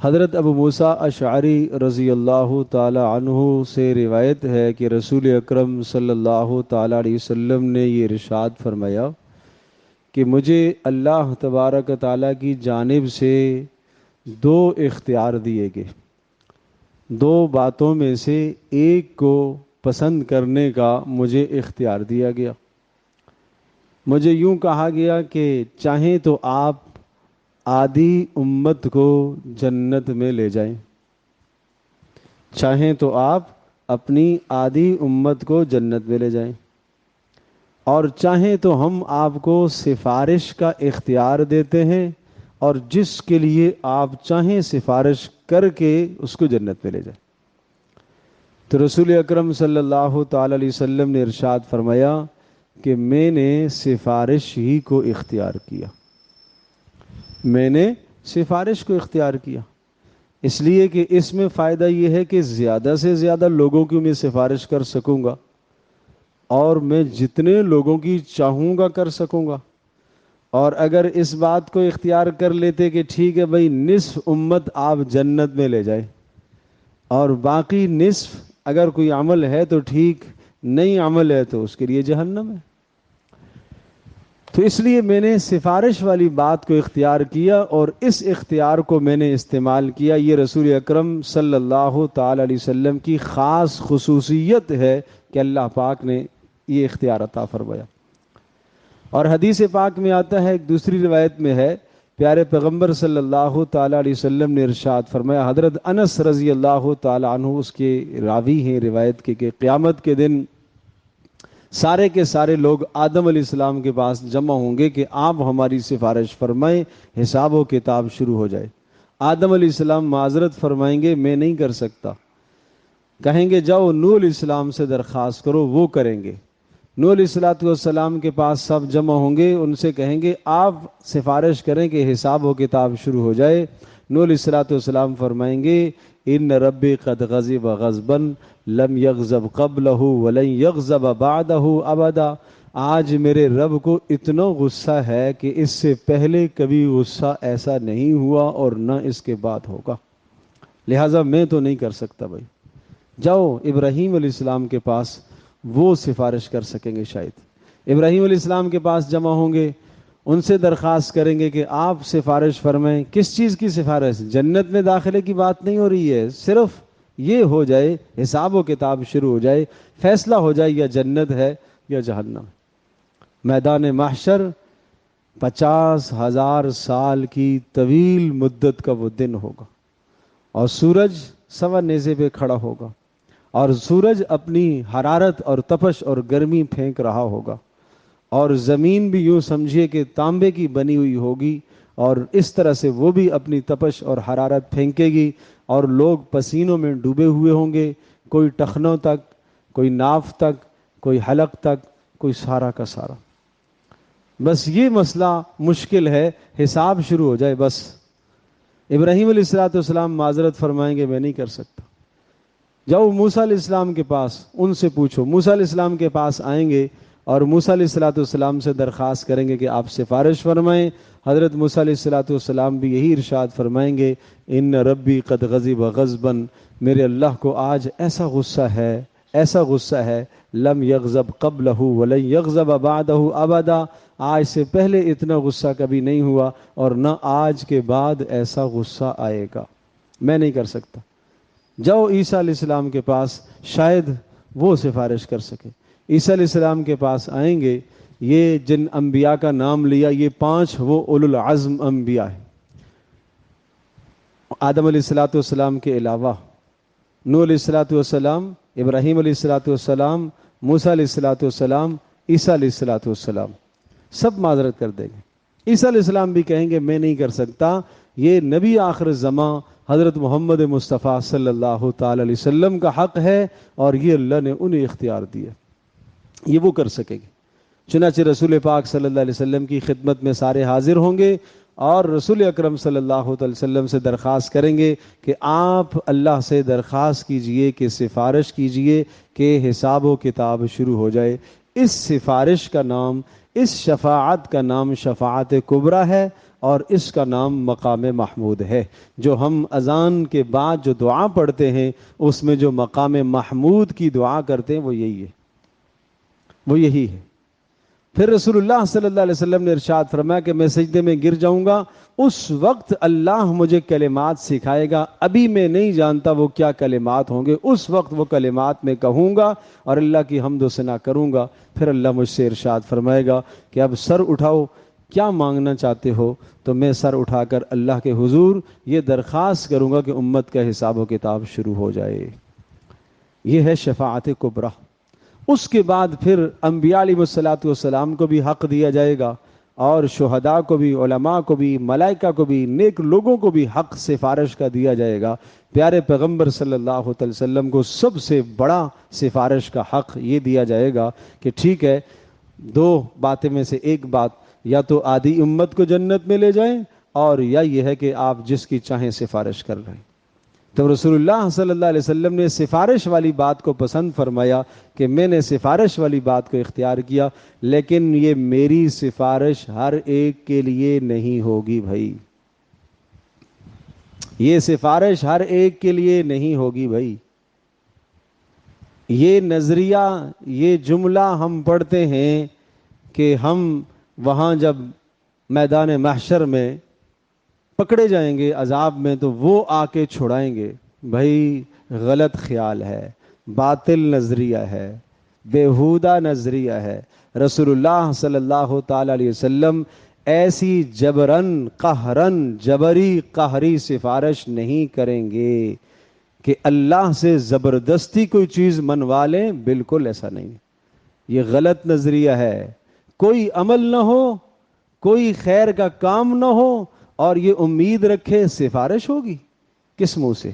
حضرت ابو موسیٰ اشعری رضی اللہ تعالی عنہ سے روایت ہے کہ رسول اکرم صلی اللہ تعالی علیہ وسلم نے یہ ارشاد فرمایا کہ مجھے اللہ تبارک تعالیٰ کی جانب سے دو اختیار دیے گئے، دو باتوں میں سے ایک کو پسند کرنے کا مجھے اختیار دیا گیا۔ مجھے یوں کہا گیا کہ چاہیں تو آپ آدھی امت کو جنت میں لے جائیں، چاہیں تو آپ اپنی آدھی امت کو جنت میں لے جائیں، اور چاہیں تو ہم آپ کو سفارش کا اختیار دیتے ہیں، اور جس کے لیے آپ چاہیں سفارش کر کے اس کو جنت میں لے جائیں۔ تو رسول اکرم صلی اللہ تعالی علیہ وسلم نے ارشاد فرمایا کہ میں نے سفارش ہی کو اختیار کیا، میں نے سفارش کو اختیار کیا، اس لیے کہ اس میں فائدہ یہ ہے کہ زیادہ سے زیادہ لوگوں کی میں سفارش کر سکوں گا، اور میں جتنے لوگوں کی چاہوں گا کر سکوں گا۔ اور اگر اس بات کو اختیار کر لیتے کہ ٹھیک ہے بھائی نصف امت آپ جنت میں لے جائیں، اور باقی نصف اگر کوئی عمل ہے تو ٹھیک، نہیں عمل ہے تو اس کے لیے جہنم ہے، تو اس لیے میں نے سفارش والی بات کو اختیار کیا، اور اس اختیار کو میں نے استعمال کیا۔ یہ رسول اکرم صلی اللہ تعالی علیہ وسلم کی خاص خصوصیت ہے کہ اللہ پاک نے یہ اختیار عطا فرمایا۔ اور حدیث پاک میں آتا ہے، ایک دوسری روایت میں ہے، پیارے پیغمبر صلی اللہ تعالی علیہ وسلم نے ارشاد فرمایا، حضرت انس رضی اللہ تعالی عنہ اس کے راوی ہیں روایت کے، کہ قیامت کے دن سارے کے سارے لوگ آدم علیہ السلام کے پاس جمع ہوں گے کہ آپ ہماری سفارش فرمائیں، حساب و کتاب شروع ہو جائے۔ آدم علیہ السلام معذرت فرمائیں گے، میں نہیں کر سکتا، کہیں گے جاؤ نوح علیہ السلام سے درخواست کرو، وہ کریں گے۔ نوح علیہ السلام کے پاس سب جمع ہوں گے، ان سے کہیں گے آپ سفارش کریں کہ حساب و کتاب شروع ہو جائے۔ نوح علیہ السلام فرمائیں گے ان ربی قد غضب غضبا لم یغضب قبلہ ولن یغضب بعدہ ابدا، آج میرے رب کو اتنا غصہ ہے کہ اس سے پہلے کبھی غصہ ایسا نہیں ہوا اور نہ اس کے بعد ہوگا، لہٰذا میں تو نہیں کر سکتا بھائی۔ جاؤ ابراہیم علیہ السلام کے پاس، وہ سفارش کر سکیں گے شاید۔ ابراہیم علیہ السلام کے پاس جمع ہوں گے، ان سے درخواست کریں گے کہ آپ سفارش فرمائیں۔ کس چیز کی سفارش؟ جنت میں داخلے کی بات نہیں ہو رہی ہے، صرف یہ ہو جائے حساب و کتاب شروع ہو جائے، فیصلہ ہو جائے یا جنت ہے یا جہنم۔ میدان محشر 50,000 سال کی طویل مدت کا وہ دن ہوگا، اور سورج سوا نیزے پہ کھڑا ہوگا، اور سورج اپنی حرارت اور تپش اور گرمی پھینک رہا ہوگا، اور زمین بھی یوں سمجھیے کہ تانبے کی بنی ہوئی ہوگی، اور اس طرح سے وہ بھی اپنی تپش اور حرارت پھینکے گی، اور لوگ پسینوں میں ڈوبے ہوئے ہوں گے، کوئی ٹخنوں تک، کوئی ناف تک، کوئی حلق تک، کوئی سارا کا سارا۔ بس یہ مسئلہ مشکل ہے، حساب شروع ہو جائے بس۔ ابراہیم علیہ السلام معذرت فرمائیں گے میں نہیں کر سکتا، جاؤ موسیٰ علیہ السلام کے پاس، ان سے پوچھو۔ موسیٰ علیہ السلام کے پاس آئیں گے اور موسیٰ علیہ السلام سے درخواست کریں گے کہ آپ سفارش فرمائیں۔ حضرت موسیٰ علیہ السلام بھی یہی ارشاد فرمائیں گے ان ربی قد غضب غضبا، میرے اللہ کو آج ایسا غصہ ہے، ایسا غصہ ہے، لم یغضب قبلہ ولن یغضب بعدہ ابدا، آج سے پہلے اتنا غصہ کبھی نہیں ہوا اور نہ آج کے بعد ایسا غصہ آئے گا، میں نہیں کر سکتا۔ جاؤ عیسیٰ علیہ السلام کے پاس، شاید وہ سفارش کر سکے۔ عیسیٰ علیہ السلام کے پاس آئیں گے، یہ جن انبیاء کا نام لیا یہ 5 وہ اولو العزم انبیاء ہیں، آدم علیہ السلام کے علاوہ نوح علیہ السلام، ابراہیم علیہ السلام، موسیٰ علیہ السلام، عیسیٰ علیہ السلام، سب معذرت کر دیں گے۔ عیسیٰ علیہ السلام بھی کہیں گے میں نہیں کر سکتا، یہ نبی آخر زمان حضرت محمد مصطفیٰ صلی اللہ تعالی علیہ وسلم کا حق ہے، اور یہ اللہ نے انہیں اختیار دیا، یہ وہ کر سکیں گے۔ چنانچہ رسول پاک صلی اللہ علیہ وسلم کی خدمت میں سارے حاضر ہوں گے، اور رسول اکرم صلی اللہ علیہ وسلم سے درخواست کریں گے کہ آپ اللہ سے درخواست کیجئے کہ سفارش کیجئے کہ حساب و کتاب شروع ہو جائے۔ اس سفارش کا نام، اس شفاعت کا نام شفاعت کبریٰ ہے، اور اس کا نام مقام محمود ہے. جو ہم اذان کے بعد جو دعا پڑھتے ہیں اس میں جو مقام محمود کی دعا کرتے ہیں وہ یہی ہے، وہ یہی ہے. پھر رسول اللہ صلی اللہ علیہ وسلم نے ارشاد فرمایا کہ میں سجدے میں گر جاؤں گا، اس وقت اللہ مجھے کلمات سکھائے گا، ابھی میں نہیں جانتا وہ کیا کلمات ہوں گے، اس وقت وہ کلمات میں کہوں گا اور اللہ کی حمد و ثنا کروں گا. پھر اللہ مجھ سے ارشاد فرمائے گا کہ اب سر اٹھاؤ، کیا مانگنا چاہتے ہو؟ تو میں سر اٹھا کر اللہ کے حضور یہ درخواست کروں گا کہ امت کا حساب و کتاب شروع ہو جائے. یہ ہے شفاعت کبریٰ. اس کے بعد پھر انبیاء علیہ الصلوۃ والسلام کو بھی حق دیا جائے گا، اور شہداء کو بھی، علماء کو بھی، ملائکہ کو بھی، نیک لوگوں کو بھی حق سفارش کا دیا جائے گا. پیارے پیغمبر صلی اللہ علیہ وسلم کو سب سے بڑا سفارش کا حق یہ دیا جائے گا کہ ٹھیک ہے، دو باتیں میں سے ایک بات، یا تو آدھی امت کو جنت میں لے جائیں، اور یا یہ ہے کہ آپ جس کی چاہیں سفارش کر رہے ہیں. تو رسول اللہ صلی اللہ علیہ وسلم نے سفارش والی بات کو پسند فرمایا کہ میں نے سفارش والی بات کو اختیار کیا، لیکن یہ میری سفارش ہر ایک کے لیے نہیں ہوگی بھائی، یہ سفارش ہر ایک کے لیے نہیں ہوگی بھائی. یہ نظریہ، یہ جملہ ہم پڑھتے ہیں کہ ہم وہاں جب میدان محشر میں پکڑے جائیں گے عذاب میں تو وہ آ کے چھڑائیں گے. بھائی غلط خیال ہے، باطل نظریہ ہے، بیہودہ نظریہ ہے. رسول اللہ صلی اللہ تعالی علیہ وسلم ایسی جبرن قہرن جبری قہری سفارش نہیں کریں گے کہ اللہ سے زبردستی کوئی چیز منوا لیں. بالکل ایسا نہیں، یہ غلط نظریہ ہے. کوئی عمل نہ ہو، کوئی خیر کا کام نہ ہو اور یہ امید رکھے سفارش ہوگی، کس منہ سے؟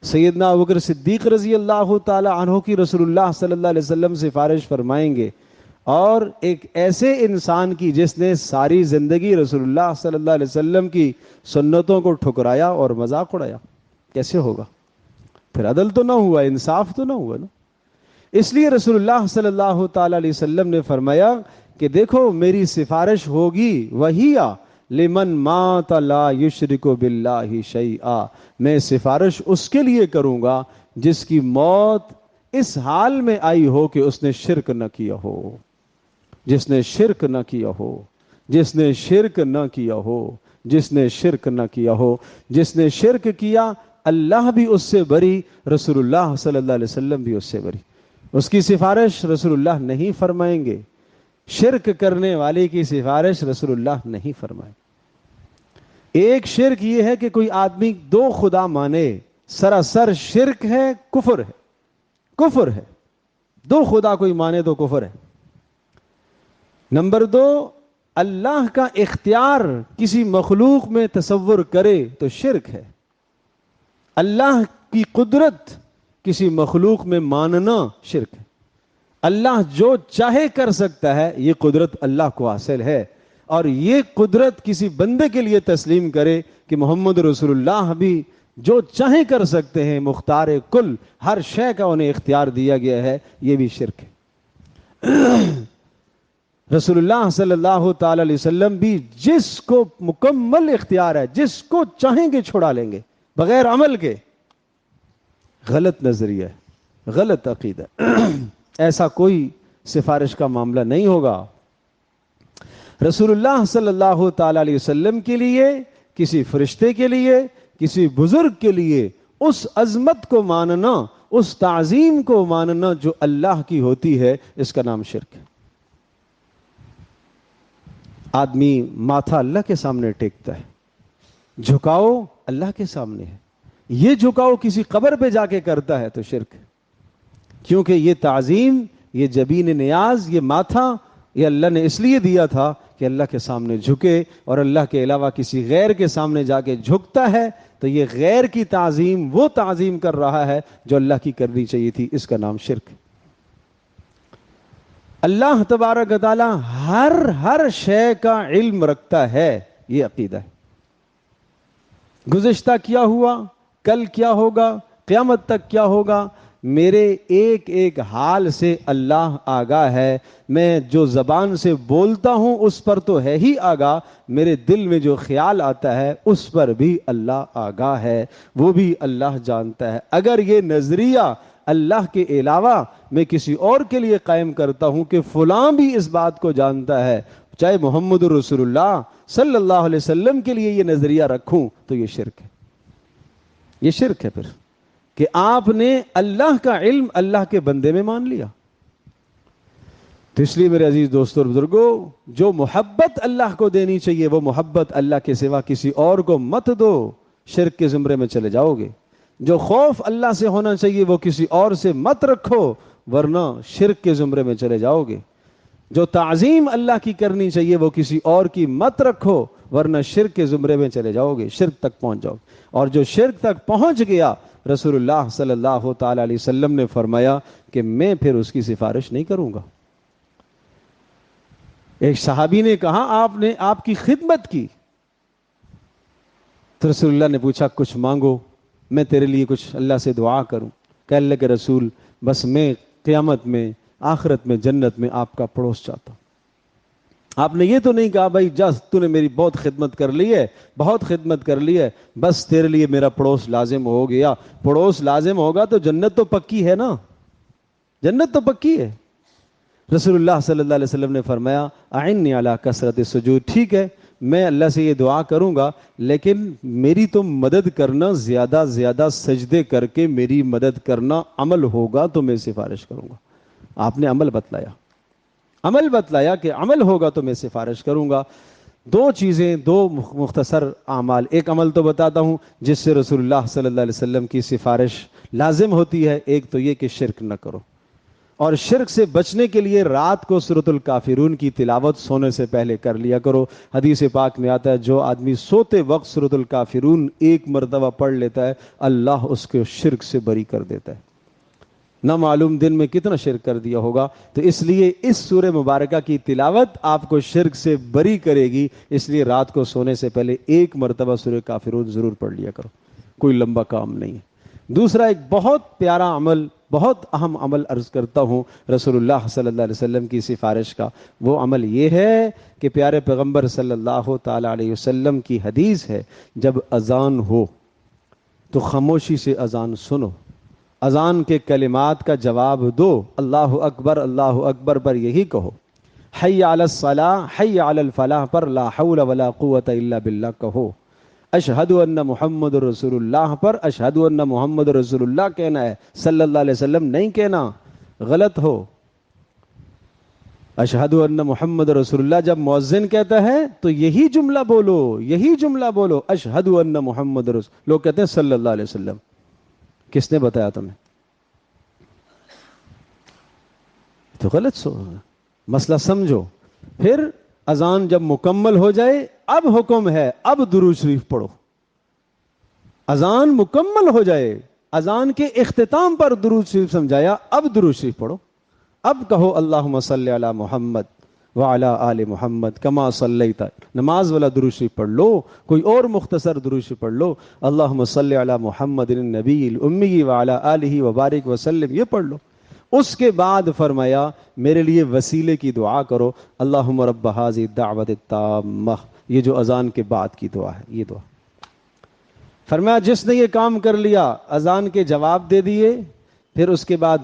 سیدنا ابوبکر صدیق رضی اللہ تعالی عنہ کی رسول اللہ صلی اللہ علیہ وسلم سفارش فرمائیں گے، اور ایک ایسے انسان کی جس نے ساری زندگی رسول اللہ صلی اللہ علیہ وسلم کی سنتوں کو ٹھکرایا اور مذاق اڑایا. کیسے ہوگا؟ پھر عدل تو نہ ہوا، انصاف تو نہ ہوا نا. اس لیے رسول اللہ صلی اللہ تعالی علیہ وسلم نے فرمایا کہ دیکھو میری سفارش ہوگی وہیا لمن مات لا یشرک باللہ شیئا، میں سفارش اس کے لیے کروں گا جس کی موت اس حال میں آئی ہو کہ اس نے شرک نہ کیا ہو، جس نے شرک نہ کیا ہو، جس نے شرک نہ کیا ہو، جس نے شرک نہ کیا ہو. جس نے شرک کیا اللہ بھی اس سے بری، رسول اللہ صلی اللہ علیہ وسلم بھی اس سے بری. اس کی سفارش رسول اللہ نہیں فرمائیں گے، شرک کرنے والے کی سفارش رسول اللہ نہیں فرمائیں. ایک شرک یہ ہے کہ کوئی آدمی دو خدا مانے، سراسر شرک ہے، کفر ہے، کفر ہے. دو خدا کوئی مانے تو کفر ہے. نمبر دو، اللہ کا اختیار کسی مخلوق میں تصور کرے تو شرک ہے. اللہ کی قدرت کسی مخلوق میں ماننا شرک ہے. اللہ جو چاہے کر سکتا ہے، یہ قدرت اللہ کو حاصل ہے، اور یہ قدرت کسی بندے کے لیے تسلیم کرے کہ محمد رسول اللہ بھی جو چاہے کر سکتے ہیں، مختار کل، ہر شے کا انہیں اختیار دیا گیا ہے، یہ بھی شرک ہے. رسول اللہ صلی اللہ تعالی علیہ وسلم بھی جس کو مکمل اختیار ہے، جس کو چاہیں گے چھڑا لیں گے بغیر عمل کے. غلط نظریہ ہے، غلط عقیدہ. ایسا کوئی سفارش کا معاملہ نہیں ہوگا. رسول اللہ صلی اللہ تعالی علیہ وسلم کے لیے، کسی فرشتے کے لیے، کسی بزرگ کے لیے اس عظمت کو ماننا، اس تعظیم کو ماننا جو اللہ کی ہوتی ہے، اس کا نام شرک ہے. آدمی ماتھا اللہ کے سامنے ٹیکتا ہے، جھکاؤ اللہ کے سامنے ہے. یہ جھکاؤ کسی قبر پہ جا کے کرتا ہے تو شرک ہے، کیونکہ یہ تعظیم، یہ جبین نیاز، یہ ماتھا، یہ اللہ نے اس لیے دیا تھا کہ اللہ کے سامنے جھکے، اور اللہ کے علاوہ کسی غیر کے سامنے جا کے جھکتا ہے تو یہ غیر کی تعظیم وہ تعظیم کر رہا ہے جو اللہ کی کرنی چاہیے تھی. اس کا نام شرک ہے. اللہ تبارک و تعالی ہر شے کا علم رکھتا ہے، یہ عقیدہ ہے. گزشتہ کیا ہوا، کل کیا ہوگا، قیامت تک کیا ہوگا، میرے ایک ایک حال سے اللہ آگاہ ہے، میں جو زبان سے بولتا ہوں اس پر تو ہے ہی آگاہ، میرے دل میں جو خیال آتا ہے اس پر بھی اللہ آگاہ ہے، وہ بھی اللہ جانتا ہے۔ اگر یہ نظریہ اللہ کے علاوہ میں کسی اور کے لیے قائم کرتا ہوں کہ فلاں بھی اس بات کو جانتا ہے، چاہے محمد رسول اللہ صلی اللہ علیہ وسلم کے لیے یہ نظریہ رکھوں، تو یہ شرک ہے۔ یہ شرک ہے پھر کہ آپ نے اللہ کا علم اللہ کے بندے میں مان لیا۔ تو اس لیے میرے عزیز دوستوں اور بزرگوں، جو محبت اللہ کو دینی چاہیے وہ محبت اللہ کے سوا کسی اور کو مت دو، شرک کے زمرے میں چلے جاؤ گے۔ جو خوف اللہ سے ہونا چاہیے وہ کسی اور سے مت رکھو، ورنہ شرک کے زمرے میں چلے جاؤ گے۔ جو تعظیم اللہ کی کرنی چاہیے وہ کسی اور کی مت رکھو، ورنہ شرک کے زمرے میں چلے جاؤ گے، شرک تک پہنچ جاؤ گے۔ اور جو شرک تک پہنچ گیا، رسول اللہ صلی اللہ تعالی علیہ وسلم نے فرمایا کہ میں پھر اس کی سفارش نہیں کروں گا۔ ایک صحابی نے کہا آپ نے آپ کی خدمت کی، تو رسول اللہ نے پوچھا کچھ مانگو، میں تیرے لیے کچھ اللہ سے دعا کروں۔ کہ اللہ کے رسول بس میں قیامت میں آخرت میں جنت میں آپ کا پڑوس چاہتا ہوں۔ آپ نے یہ تو نہیں کہا بھائی جا تو نے میری بہت خدمت کر لی ہے، بہت خدمت کر لی ہے، بس تیرے لیے میرا پڑوس لازم ہو گیا۔ پڑوس لازم ہوگا تو جنت تو پکی ہے نا، جنت تو پکی ہے۔ رسول اللہ صلی اللہ علیہ وسلم نے فرمایا اعنی علی کثرت السجود، ٹھیک ہے میں اللہ سے یہ دعا کروں گا، لیکن میری تو مدد کرنا، زیادہ زیادہ سجدے کر کے میری مدد کرنا، عمل ہوگا تو میں سفارش کروں گا۔ آپ نے عمل بتلایا، عمل بتلایا کہ عمل ہوگا تو میں سفارش کروں گا۔ دو چیزیں، دو مختصر اعمال، ایک عمل تو بتاتا ہوں جس سے رسول اللہ صلی اللہ علیہ وسلم کی سفارش لازم ہوتی ہے۔ ایک تو یہ کہ شرک نہ کرو، اور شرک سے بچنے کے لیے رات کو سورۃ الکافرون کی تلاوت سونے سے پہلے کر لیا کرو۔ حدیث پاک میں آتا ہے جو آدمی سوتے وقت سورۃ الکافرون ایک مرتبہ پڑھ لیتا ہے، اللہ اس کو شرک سے بری کر دیتا ہے۔ نہ معلوم دن میں کتنا شرک کر دیا ہوگا، تو اس لیے اس سورہ مبارکہ کی تلاوت آپ کو شرک سے بری کرے گی، اس لیے رات کو سونے سے پہلے ایک مرتبہ سورہ کافرون ضرور پڑھ لیا کرو، کوئی لمبا کام نہیں ہے۔ دوسرا ایک بہت پیارا عمل، بہت اہم عمل عرض کرتا ہوں رسول اللہ صلی اللہ علیہ وسلم کی سفارش کا، وہ عمل یہ ہے کہ پیارے پیغمبر صلی اللہ تعالی علیہ وسلم کی حدیث ہے جب اذان ہو تو خاموشی سے اذان سنو، اذان کے کلمات کا جواب دو، اللہ اکبر پر یہی کہو، حی علی الصلاۃ حی علی الفلاح پر لا حول ولا قوت الا باللہ کہو، اشہد ان محمد رسول اللہ پر اشہد ان محمد رسول اللہ کہنا ہے، صلی اللہ علیہ وسلم نہیں کہنا، غلط ہو۔ اشہد ان محمد رسول اللہ جب مؤذن کہتا ہے تو یہی جملہ بولو، یہی جملہ بولو، اشہد ان محمد رسول، لوگ کہتے ہیں صلی اللہ علیہ وسلم، کس نے بتایا تمہیں؟ تو غلط مسئلہ سمجھو۔ پھر اذان جب مکمل ہو جائے اب حکم ہے اب درود شریف پڑھو، اذان مکمل ہو جائے، اذان کے اختتام پر درود شریف سمجھایا، اب درود شریف پڑھو، اب کہو اللہم صلی علی محمد وعلی آل محمد کما صلیت، نماز والا درود شریف پڑھ لو، کوئی اور مختصر درود شریف پڑھ لو، اللہم صلی علی محمد النبی الامی وعلی آلہ وبارک وسلم، یہ پڑھ لو۔ اس کے بعد فرمایا میرے لیے وسیلے کی دعا کرو، اللہم رب ھذہ الدعوۃ التامہ، یہ جو اذان کے بعد کی دعا ہے یہ دعا۔ فرمایا جس نے یہ کام کر لیا، اذان کے جواب دے دیے، پھر اس کے بعد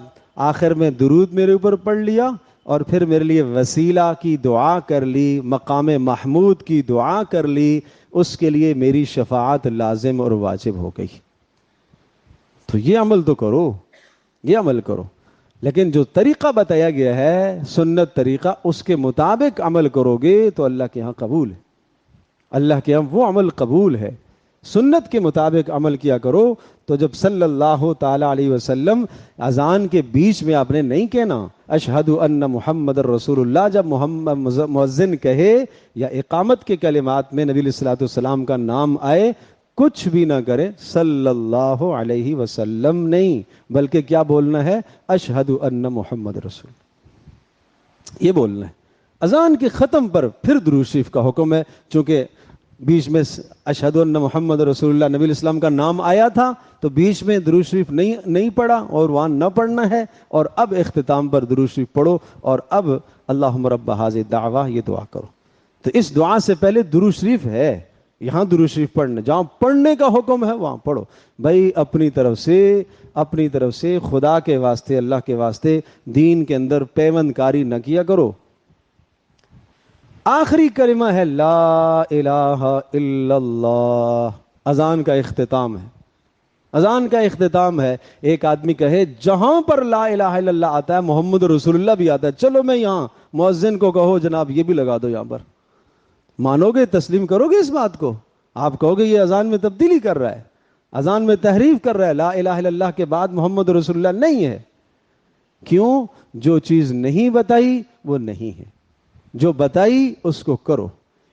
آخر میں درود میرے اوپر پڑھ لیا، اور پھر میرے لیے وسیلہ کی دعا کر لی، مقام محمود کی دعا کر لی، اس کے لیے میری شفاعت لازم اور واجب ہو گئی۔ تو یہ عمل تو کرو، یہ عمل کرو، لیکن جو طریقہ بتایا گیا ہے سنت طریقہ، اس کے مطابق عمل کرو گے تو اللہ کے ہاں قبول ہے، اللہ کے ہاں وہ عمل قبول ہے۔ سنت کے مطابق عمل کیا کرو۔ تو جب صلی اللہ تعالی علیہ وسلم اذان کے بیچ میں آپ نے نہیں کہنا اشہد ان محمد رسول اللہ، جب محمد مؤذن کہے یا اقامت کے کلمات میں نبی علیہ الصلوۃ والسلام کا نام آئے، کچھ بھی نہ کرے صلی اللہ علیہ وسلم نہیں، بلکہ کیا بولنا ہے؟ اشہد ان محمد رسول، یہ بولنا ہے۔ اذان کے ختم پر پھر درود شریف کا حکم ہے، چونکہ بیچ میں اشہد ان محمد رسول اللہ نبی الاسلام کا نام آیا تھا تو بیچ میں درود شریف نہیں پڑھا اور وہاں نہ پڑھنا ہے، اور اب اختتام پر درود شریف پڑھو، اور اب اللہم رب ھذہ الدعوہ یہ دعا کرو۔ تو اس دعا سے پہلے درود شریف ہے، یہاں درود شریف پڑھنا، جہاں پڑھنے کا حکم ہے وہاں پڑھو۔ بھائی اپنی طرف سے خدا کے واسطے، اللہ کے واسطے دین کے اندر پیوند کاری نہ کیا کرو۔ آخری کلمہ ہے لا الہ الا اللہ، اذان کا اختتام ہے، اذان کا اختتام ہے۔ ایک آدمی کہے جہاں پر لا الہ الا اللہ آتا ہے محمد رسول اللہ بھی آتا ہے، چلو میں یہاں مؤذن کو کہو جناب یہ بھی لگا دو یہاں پر، مانو گے؟ تسلیم کرو گے اس بات کو؟ آپ کہو گے یہ اذان میں تبدیلی کر رہا ہے، اذان میں تحریف کر رہا ہے، لا الہ الا اللہ کے بعد محمد رسول اللہ نہیں ہے۔ کیوں؟ جو چیز نہیں بتائی وہ نہیں ہے، جو بتائی اس کو کرو۔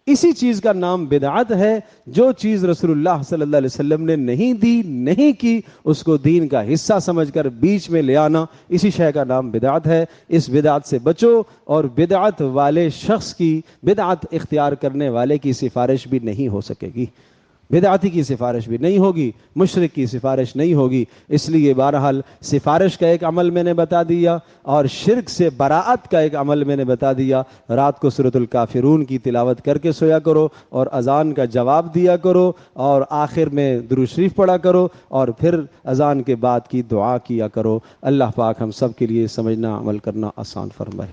اسی چیز کا نام بدعت ہے، جو چیز رسول اللہ صلی اللہ علیہ وسلم نے نہیں دی، نہیں کی، اس کو دین کا حصہ سمجھ کر بیچ میں لے آنا، اسی شے کا نام بدعت ہے۔ اس بدعت سے بچو، اور بدعت والے شخص کی، بدعت اختیار کرنے والے کی سفارش بھی نہیں ہو سکے گی، بدعتی کی سفارش بھی نہیں ہوگی، مشرک کی سفارش نہیں ہوگی۔ اس لیے بہرحال سفارش کا ایک عمل میں نے بتا دیا، اور شرک سے براعت کا ایک عمل میں نے بتا دیا۔ رات کو سورۃ الکافرون کی تلاوت کر کے سویا کرو، اور اذان کا جواب دیا کرو، اور آخر میں درود شریف پڑھا کرو، اور پھر اذان کے بعد کی دعا کیا کرو۔ اللہ پاک ہم سب کے لیے سمجھنا عمل کرنا آسان فرمائے۔